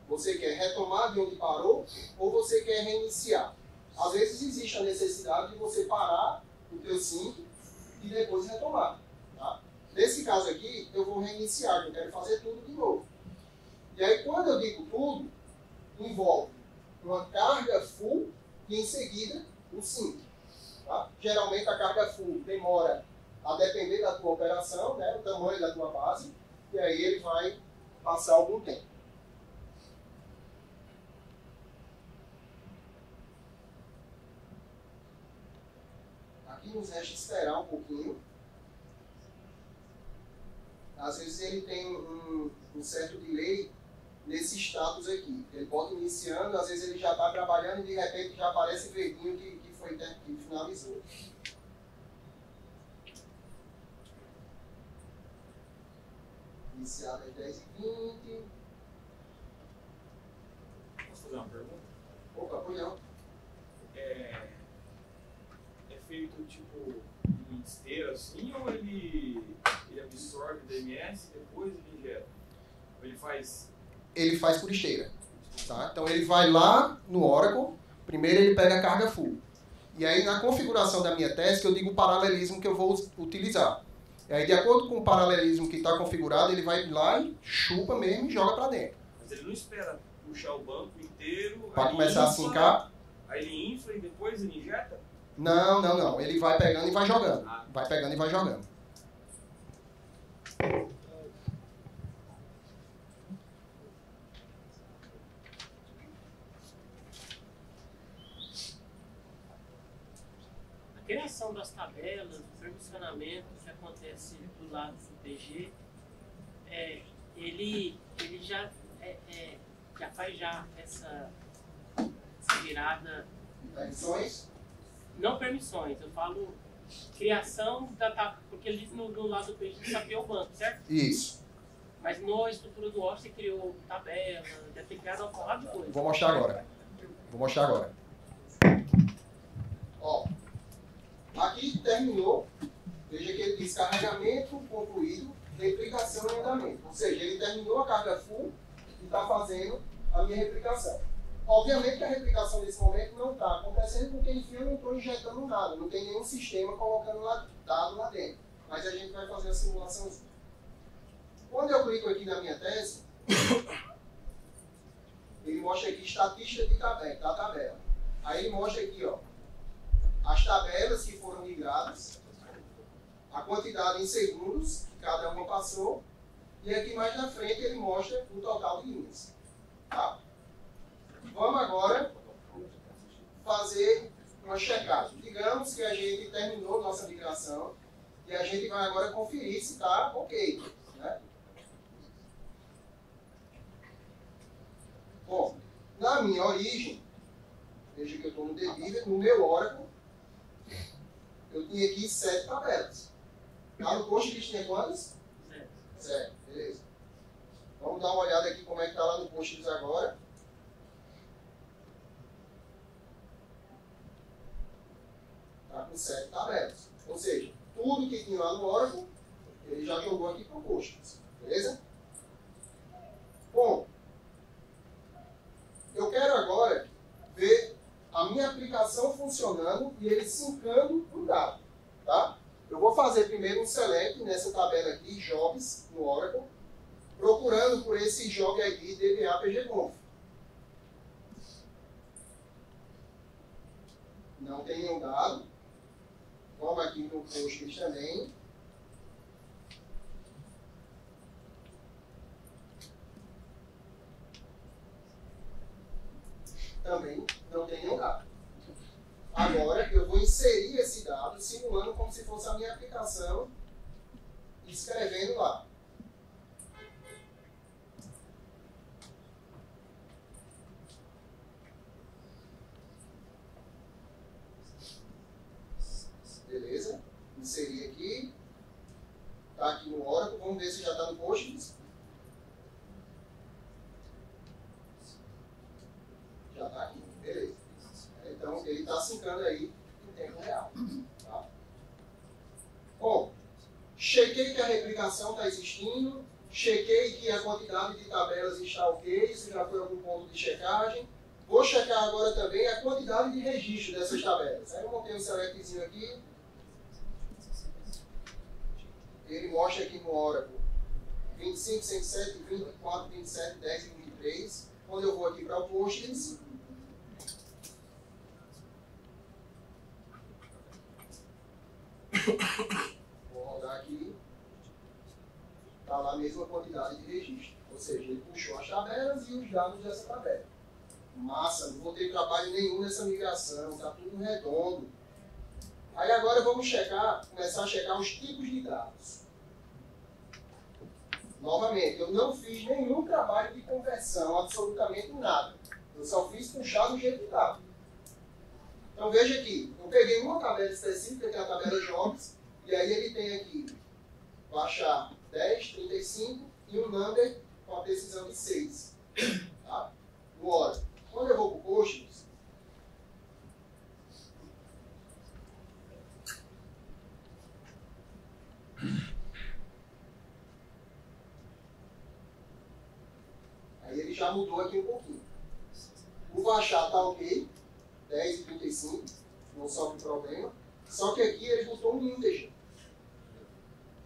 Você quer retomar de onde parou ou você quer reiniciar? Às vezes existe a necessidade de você parar o teu sync e depois retomar. Tá? Nesse caso aqui, eu vou reiniciar, eu quero fazer tudo de novo. E aí, quando eu digo tudo, envolve uma carga full e em seguida o sync. Tá? Geralmente a carga full demora a depender da tua operação, né, o tamanho da tua base, e aí ele vai passar algum tempo. Aqui nos resta esperar um pouquinho. Às vezes ele tem um certo delay nesse status aqui. Ele pode ir iniciando, às vezes ele já está trabalhando e de repente já aparece verdinho que finalizou. iniciado às 10h20. Posso fazer uma pergunta? Opa, pois não. É feito tipo em esteira assim, ou ele absorve o DMS e depois ele injeta? Ou ele faz... Ele faz por esteira. Tá? Então ele vai lá no Oracle, primeiro ele pega a carga full. E aí na configuração da minha task eu digo o paralelismo que eu vou utilizar. E aí de acordo com o paralelismo que está configurado, ele vai lá e chupa mesmo e joga para dentro. Mas ele não espera puxar o banco inteiro... Para começar a sincar? Aí ele infla e depois ele injeta? Não. Ele vai pegando e vai jogando. Vai pegando e vai jogando. A criação das tabelas, o permissionamento que acontece do lado do PG, ele já faz essa virada. Permissões? Não permissões, eu falo criação da tabela, porque ele diz no lado do PG sabia o banco, certo? Isso. Mas na estrutura do OS você criou tabela, deve ter criado uma porrada de coisa. Vou mostrar agora. Ó, aqui terminou. Veja que ele diz carregamento concluído, replicação em andamento. Ou seja, ele terminou a carga full e está fazendo a minha replicação. Obviamente que a replicação nesse momento não está acontecendo porque, enfim, eu não estou injetando nada, não tem nenhum sistema colocando dado lá dentro. Mas a gente vai fazer a simulação. Quando eu clico aqui na minha tese, ele mostra aqui estatística da tabela. Aí ele mostra aqui, ó, as tabelas que foram migradas, a quantidade em segundos que cada uma passou, e aqui mais na frente ele mostra o total de linhas. Tá? Vamos agora fazer uma checagem. Digamos que a gente terminou nossa migração e a gente vai agora conferir se está ok. Né? Bom, na minha origem, veja que eu estou no Deliver, no meu Oracle, eu tinha aqui 7 tabelas. Lá no Postgres tinha quantas? 7, beleza. Vamos dar uma olhada aqui como é que está lá no Postgres agora. Está com 7 tabelas. Ou seja, tudo que tinha lá no Oracle, ele já jogou aqui para o Postgres. Beleza? Bom, eu quero agora ver a minha aplicação funcionando e ele sincando o dado. Tá? Eu vou fazer primeiro um select nessa tabela aqui, jobs, no Oracle, procurando por esse job ID DBA PGConf. Não tem nenhum dado. Vamos aqui no Postgres também. Também não tem nenhum dado. Agora eu vou inserir esse dado simulando como se fosse a minha aplicação, escrevendo lá. Beleza? Inserir aqui. Está aqui no Oracle. Vamos ver se já está no Postgres. Já está aqui. Beleza. Então, ele está sincando aí em tempo real. Tá? Bom, chequei que a replicação está existindo. Chequei que a quantidade de tabelas está ok. Isso já foi algum ponto de checagem. Vou checar agora também a quantidade de registro dessas tabelas. Aí eu montei um selectzinho aqui. Ele mostra aqui no Oracle 25, 107, 24, 27, 10 e 23. Quando eu vou aqui para o Postgres, vou rodar aqui, está lá a mesma quantidade de registro. Ou seja, ele puxou as tabelas e os dados dessa tabela. Massa, não vou ter trabalho nenhum nessa migração, está tudo redondo. Aí agora vamos começar a checar os tipos de dados. Novamente, eu não fiz nenhum trabalho de conversão, absolutamente nada. Eu só fiz puxar do jeito que estava. Então veja aqui, eu peguei uma tabela específica, que é a tabela Jobs, e aí ele tem aqui baixar 10, 35 e e um number com a precisão de 6. Tá? No Oracle. Quando eu vou para o Postgres, aí ele já mudou aqui um pouquinho. O Vachar está ok, 10,35, não sofre problema. Só que aqui ele botou um integer.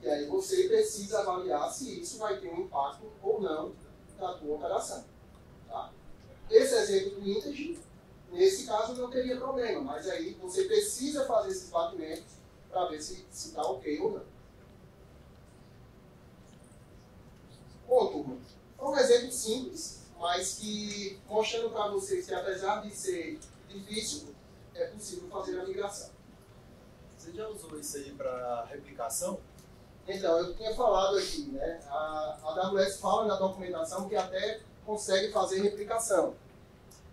E aí você precisa avaliar se isso vai ter um impacto ou não na tua operação. Tá? Esse exemplo do integer, nesse caso não teria problema, mas aí você precisa fazer esses batimentos para ver se está ok ou não. Bom, turma, é um exemplo simples, mas que mostrando para vocês que apesar de ser difícil, é possível fazer a migração. Você já usou isso aí para replicação? Então, eu tinha falado aqui, né? A AWS fala na documentação que até consegue fazer replicação.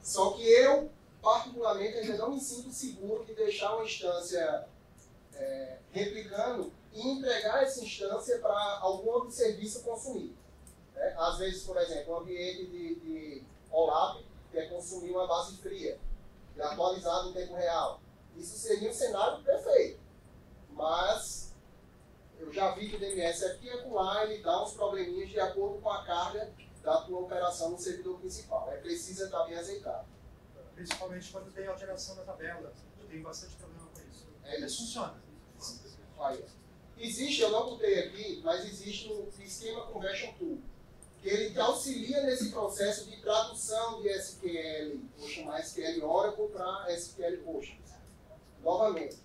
Só que eu, particularmente, ainda não me sinto seguro de deixar uma instância replicando e entregar essa instância para algum outro serviço consumir. Né? Às vezes, por exemplo, um ambiente de OLAP quer consumir uma base fria, atualizada em tempo real. Isso seria um cenário perfeito. Mas eu já vi que o DNS aqui e acolá ele dá uns probleminhas de acordo com a carga da tua operação no servidor principal. Precisa estar bem azeitado. Principalmente quando tem alteração da tabela. Eu tenho bastante problema com isso. Isso funciona. Aí. Existe, eu não botei aqui, mas existe um Schema Conversion Tool, que ele te auxilia nesse processo de tradução de SQL, vou chamar SQL Oracle para SQL Postgres. Novamente,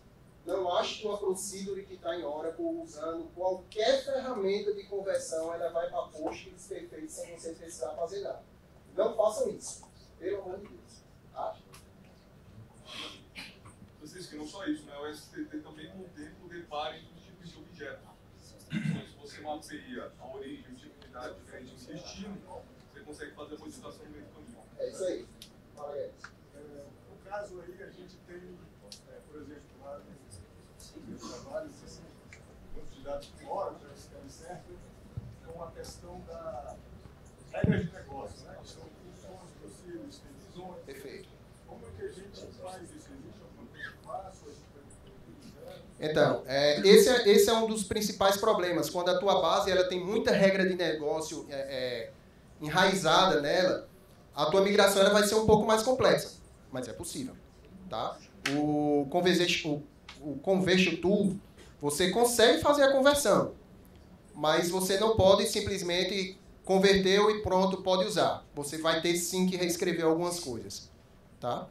não acho que uma procedure que está em Oracle usando qualquer ferramenta de conversão, ela vai para Postgres perfeito sem você precisar fazer nada. Não façam isso, pelo amor de Deus. Tá? Vocês que não só isso, né? O STT também contempla o reparo entre os tipos de objeto. Então, se você mapeia a origem de tipo de unidade diferente do destino, você consegue fazer a modificação no meio do caminho. É isso aí. Fala aí. No caso aí, a gente tem, por exemplo, lá no trabalho, banco de dados com hora, para SQL Server, com a questão da regras de negócio, né? Que são funções possíveis, tem visões. Perfeito. Como é que a gente faz isso? Existe alguma coisa fácil? Então, esse é um dos principais problemas. Quando a tua base ela tem muita regra de negócio enraizada nela, a tua migração ela vai ser um pouco mais complexa. Mas é possível. Tá? O Conversion Tool, você consegue fazer a conversão. Mas você não pode simplesmente converteu e pronto, pode usar. Você vai ter sim que reescrever algumas coisas. Tá?